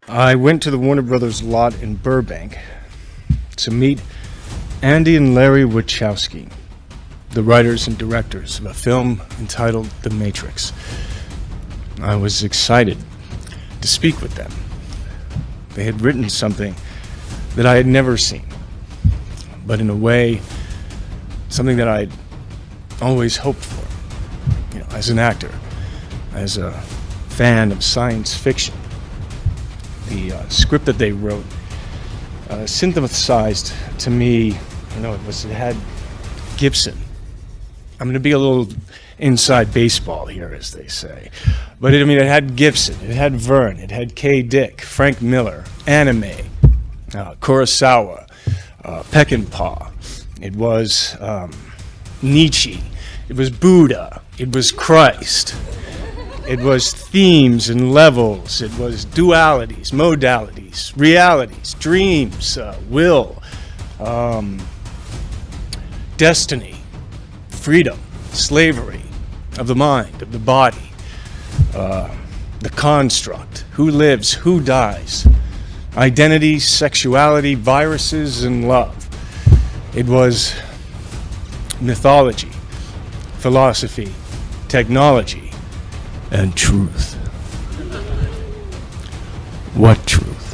I went to the Warner Brothers lot in Burbank to meet Andy and Larry Wachowski, the writers and directors of a film entitled The Matrix. I was excited to speak with them. They had written something that I had never seen, but in a way, something that I'd always hoped for, you know, as an actor, as a fan of science fiction. The script that they wrote synthesized to me, it had Gibson. I'm going to be a little inside baseball here, as they say. But it had Gibson, it had Verne, it had K. Dick, Frank Miller, anime, Kurosawa, Peckinpah. It was Nietzsche. It was Buddha. It was Christ. It was themes and levels. It was dualities, modalities, realities, dreams, will, destiny, freedom, slavery of the mind, of the body, the construct, who lives, who dies, identity, sexuality, viruses, and love. It was mythology, philosophy, technology, and truth. What truth?